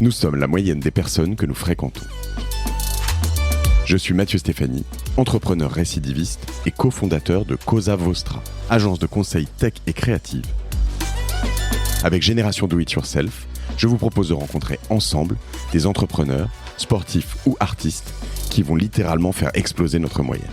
Nous sommes la moyenne des personnes que nous fréquentons. Je suis Mathieu Stéphanie, entrepreneur récidiviste et cofondateur de Cosa Vostra, agence de conseil tech et créative. Avec Génération Do It Yourself, je vous propose de rencontrer ensemble des entrepreneurs, sportifs ou artistes qui vont littéralement faire exploser notre moyenne.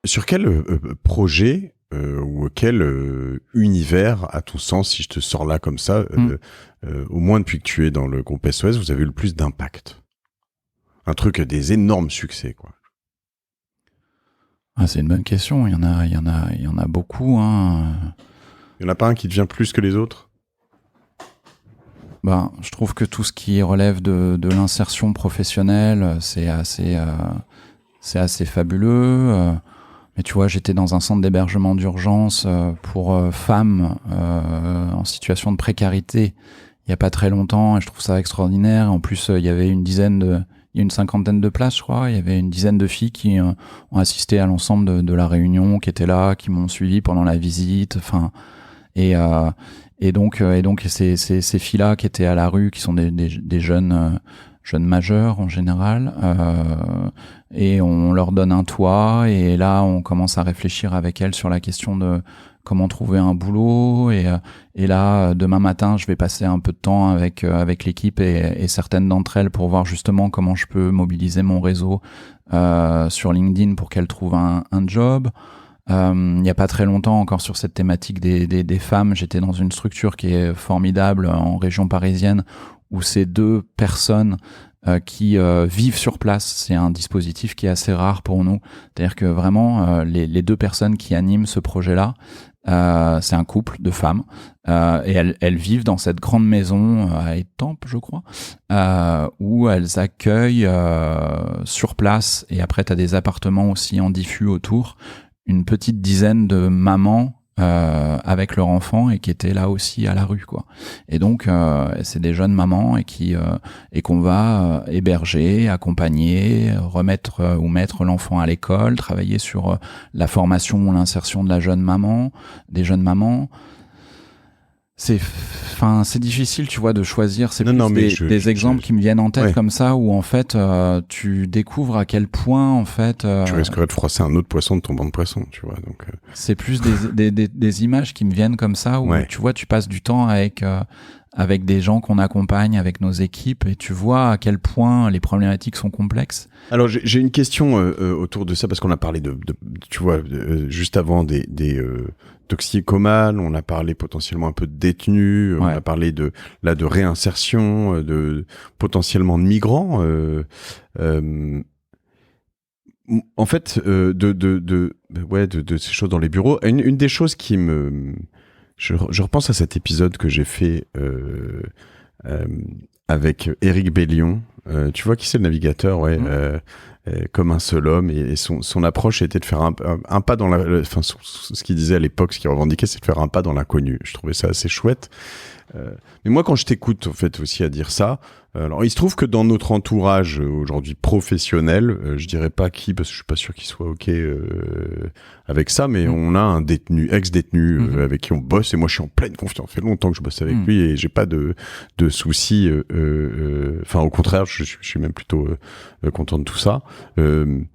Sur quel projet ou quel univers, à ton sens, si je te sors là comme ça, au moins depuis que tu es dans le groupe SOS, vous avez eu le plus d'impact? Un truc, des énormes succès, quoi. Ah, c'est une bonne question. Il y en a beaucoup. Hein. Il n'y en a pas un qui devient plus que les autres? Je trouve que tout ce qui relève de l'insertion professionnelle, c'est assez fabuleux. Mais tu vois, j'étais dans un centre d'hébergement d'urgence pour femmes en situation de précarité il n'y a pas très longtemps, et je trouve ça extraordinaire. En plus, il y avait une cinquantaine de places, je crois. Il y avait une dizaine de filles qui ont assisté à l'ensemble de la réunion, qui étaient là, qui m'ont suivi pendant la visite. Enfin, et donc ces filles-là qui étaient à la rue, qui sont des jeunes majeurs en général, et on leur donne un toit, et là on commence à réfléchir avec elles sur la question de comment trouver un boulot, et là demain matin je vais passer un peu de temps avec l'équipe et certaines d'entre elles pour voir justement comment je peux mobiliser mon réseau sur LinkedIn pour qu'elles trouvent un job. Il n'y a pas très longtemps, encore sur cette thématique des femmes, j'étais dans une structure qui est formidable en région parisienne, où ces deux personnes qui vivent sur place. C'est un dispositif qui est assez rare pour nous. C'est-à-dire que vraiment, les deux personnes qui animent ce projet-là, c'est un couple de femmes, et elles vivent dans cette grande maison à Étampes, je crois, où elles accueillent sur place, et après tu as des appartements aussi en diffus autour, une petite dizaine de mamans avec leur enfant, et qui étaient là aussi à la rue, quoi. Et donc c'est des jeunes mamans et qu'on va héberger, accompagner, remettre ou mettre l'enfant à l'école, travailler sur la formation ou l'insertion de des jeunes mamans. C'est difficile, tu vois, de choisir. C'est des exemples qui me viennent en tête, comme ça, où en fait tu découvres à quel point en fait tu risquerais de froisser un autre poisson de ton banc de poisson, tu vois. Donc c'est plus des images qui me viennent comme ça, où tu vois, tu passes du temps avec des gens qu'on accompagne, avec nos équipes, et tu vois à quel point les problématiques sont complexes. Alors j'ai une question autour de ça, parce qu'on a parlé tu vois, juste avant des toxicomanes, on a parlé potentiellement un peu de détenus, on a parlé de réinsertion, potentiellement de migrants. En fait, de ces choses dans les bureaux. Une des choses qui je repense à cet épisode que j'ai fait avec Éric Bellion. Tu vois qui c'est, le navigateur, comme un seul homme, et son approche était de faire un pas dans ce qu'il disait à l'époque, ce qu'il revendiquait, c'est de faire un pas dans l'inconnu. Je trouvais ça assez chouette. Mais moi, quand je t'écoute, en fait, aussi à dire ça, alors il se trouve que dans notre entourage aujourd'hui professionnel, je dirais pas qui, parce que je suis pas sûr qu'il soit ok avec ça, mais on a un ex-détenu avec qui on bosse, et moi je suis en pleine confiance. Ça fait longtemps que je bosse avec lui, et j'ai pas de soucis. Enfin, au contraire, je suis même plutôt content de tout ça. Mais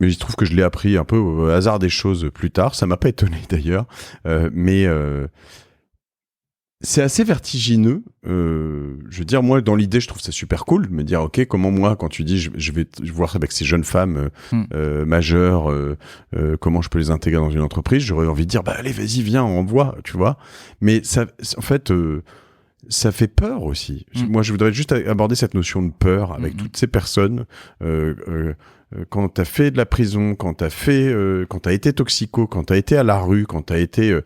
il se trouve que je l'ai appris un peu au hasard des choses plus tard. Ça m'a pas étonné d'ailleurs, mais c'est assez vertigineux. Je veux dire, moi, dans l'idée, je trouve ça super cool de me dire, ok, comment moi, quand tu dis, je vais voir avec ces jeunes femmes majeures, comment je peux les intégrer dans une entreprise, j'aurais envie de dire, allez, vas-y, viens, on voit, tu vois. Mais ça, en fait, ça fait peur aussi. Moi, je voudrais juste aborder cette notion de peur avec toutes ces personnes. Quand t'as fait de la prison, quand t'as été toxico, quand t'as été à la rue, quand t'as été,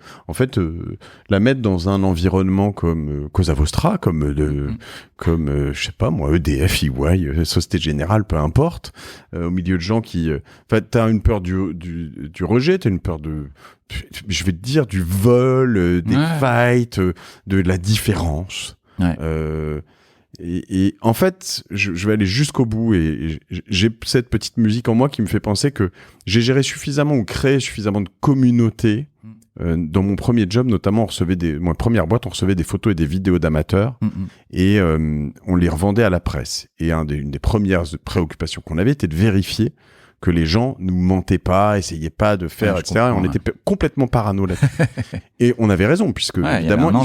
la mettre dans un environnement comme Cosa Vostra, comme je sais pas moi, EDF, EY, Société Générale, peu importe, au milieu de gens qui, t'as une peur du rejet, t'as une peur je vais te dire, du vol, des fights, de la différence. Et en fait, je vais aller jusqu'au bout et j'ai cette petite musique en moi qui me fait penser que j'ai géré suffisamment ou créé suffisamment de communautés. Dans mon premier job, notamment, ma première boîte, on recevait des photos et des vidéos d'amateurs et on les revendait à la presse. Et une des premières préoccupations qu'on avait était de vérifier que les gens nous mentaient pas, essayaient pas de faire, etc. Et on était complètement parano là-dessus. Et on avait raison, puisque évidemment,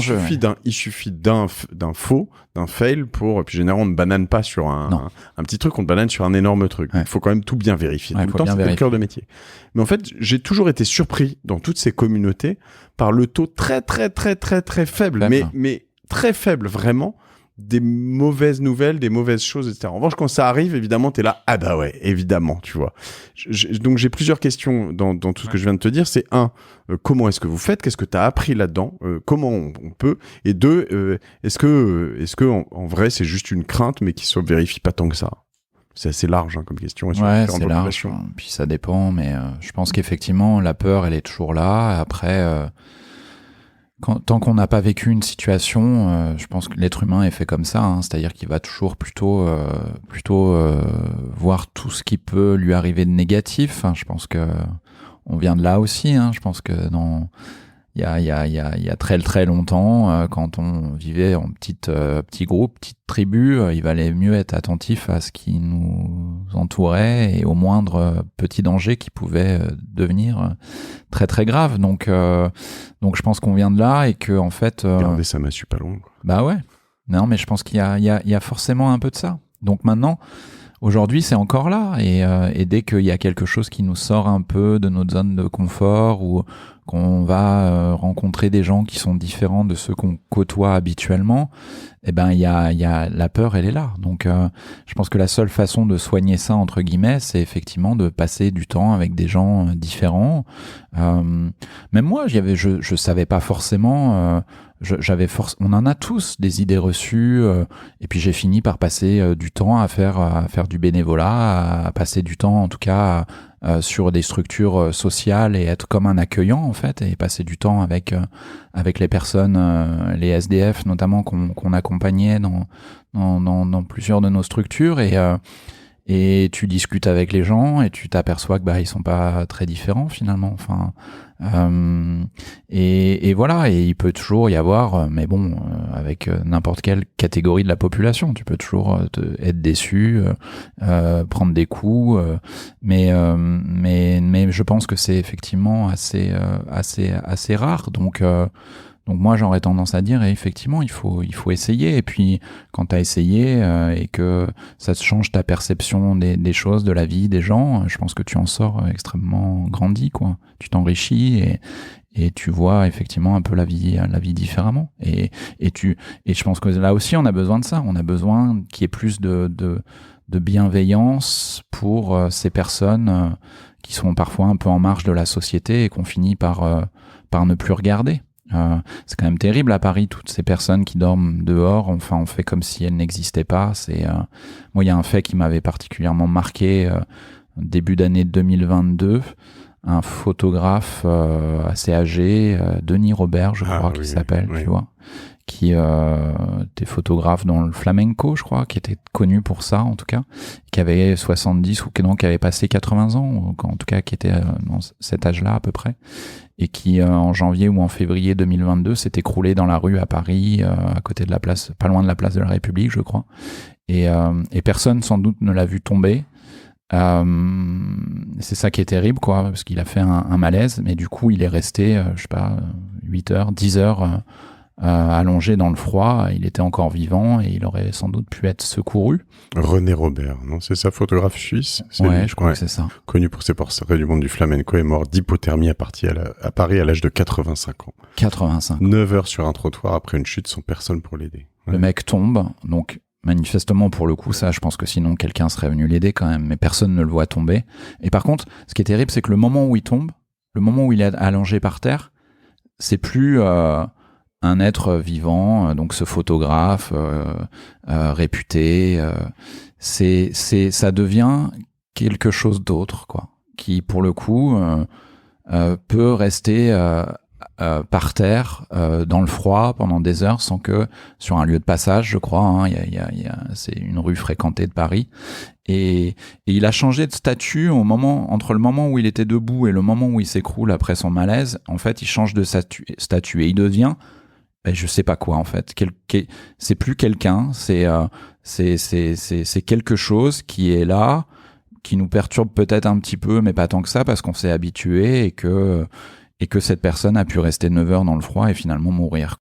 il suffit d'un faux, d'un fail pour. Puis généralement, on ne banane pas sur un petit truc, on banane sur un énorme truc. Il faut quand même tout bien vérifier. Tout le temps, c'était le cœur de métier. Mais en fait, j'ai toujours été surpris dans toutes ces communautés par le taux très, très, très, très, très faible, mais très faible vraiment, des mauvaises nouvelles, des mauvaises choses, etc. En revanche, quand ça arrive, évidemment, t'es là, ah bah ouais, évidemment, tu vois. Donc, j'ai plusieurs questions dans tout ce que je viens de te dire. C'est comment est-ce que vous faites? Qu'est-ce que t'as appris là-dedans? Comment on peut? Et deux, est-ce que en vrai, c'est juste une crainte, mais qui se vérifie pas tant que ça? C'est assez large comme question. Ouais, c'est large. Puis ça dépend, mais je pense qu'effectivement, la peur, elle est toujours là. Après... tant qu'on n'a pas vécu une situation, je pense que l'être humain est fait comme ça, hein, c'est-à-dire qu'il va toujours plutôt voir tout ce qui peut lui arriver de négatif. Hein, je pense que on vient de là aussi. Hein, je pense que il y a très très longtemps, quand on vivait en petit groupe, petite tribu, il valait mieux être attentif à ce qui nous entourait et au moindre petit danger qui pouvait devenir très très grave. Donc je pense qu'on vient de là et que en fait. Garder sa massue pas longue. Bah ouais. Non, mais je pense qu'il y a forcément un peu de ça. Donc maintenant. Aujourd'hui, c'est encore là, et dès qu'il y a quelque chose qui nous sort un peu de notre zone de confort ou qu'on va rencontrer des gens qui sont différents de ceux qu'on côtoie habituellement, eh ben il y a la peur, elle est là. Donc je pense que la seule façon de soigner ça entre guillemets, c'est effectivement de passer du temps avec des gens différents. Même moi, je savais pas forcément. On en a tous des idées reçues, et puis j'ai fini par passer du temps à faire du bénévolat, à passer du temps en tout cas sur des structures sociales et être comme un accueillant en fait, et passer du temps avec les personnes, les SDF notamment qu'on accompagnait dans plusieurs de nos structures, et tu discutes avec les gens et tu t'aperçois que ils sont pas très différents finalement. Enfin, et voilà. Et il peut toujours y avoir, mais bon, avec n'importe quelle catégorie de la population, tu peux toujours être déçu, prendre des coups, mais je pense que c'est effectivement assez rare. Donc moi, j'aurais tendance à dire, effectivement, il faut essayer. Et puis, quand tu as essayé et que ça te change ta perception des choses, de la vie, des gens, je pense que tu en sors extrêmement grandi, quoi. Tu t'enrichis et tu vois effectivement un peu la vie différemment. Et je pense que là aussi, on a besoin de ça. On a besoin qu'il y ait plus de bienveillance pour ces personnes qui sont parfois un peu en marge de la société et qu'on finit par ne plus regarder. C'est quand même terrible à Paris, toutes ces personnes qui dorment dehors. Enfin, on fait comme si elles n'existaient pas. Moi, il y a un fait qui m'avait particulièrement marqué début d'année 2022. Un photographe assez âgé, Denis Robert, je crois qu'il s'appelle, tu vois, qui était photographe dans le flamenco, je crois, qui était connu pour ça en tout cas, qui avait 70 ou qui avait passé 80 ans, ou en tout cas qui était dans cet âge-là à peu près, et qui en janvier ou en février 2022 s'est écroulé dans la rue à Paris, à côté de la place, pas loin de la place de la République, je crois, et personne sans doute ne l'a vu tomber. C'est ça qui est terrible, quoi, parce qu'il a fait un malaise, mais du coup il est resté 8 heures, 10 heures allongé dans le froid. Il était encore vivant et il aurait sans doute pu être secouru. René Robert, non, c'est ça, photographe suisse? Ouais, je crois que c'est ça. Connu pour ses portraits du monde du flamenco, est mort d'hypothermie à Paris à l'âge de 85 ans. 85. 9 heures sur un trottoir après une chute sans personne pour l'aider. Ouais. Le mec tombe, donc manifestement pour le coup, ça, je pense que sinon quelqu'un serait venu l'aider quand même, mais personne ne le voit tomber. Et par contre, ce qui est terrible, c'est que le moment où il tombe, le moment où il est allongé par terre, c'est plus un être vivant, donc ce photographe réputé, ça devient quelque chose d'autre, quoi, qui pour le coup peut rester par terre dans le froid pendant des heures sans que sur un lieu de passage, je crois, hein, c'est une rue fréquentée de Paris, et il a changé de statut entre le moment où il était debout et le moment où il s'écroule après son malaise. En fait, il change de statut et il devient je sais pas quoi en fait. C'est plus quelqu'un, c'est quelque chose qui est là, qui nous perturbe peut-être un petit peu, mais pas tant que ça, parce qu'on s'est habitué et que cette personne a pu rester 9 heures dans le froid et finalement mourir.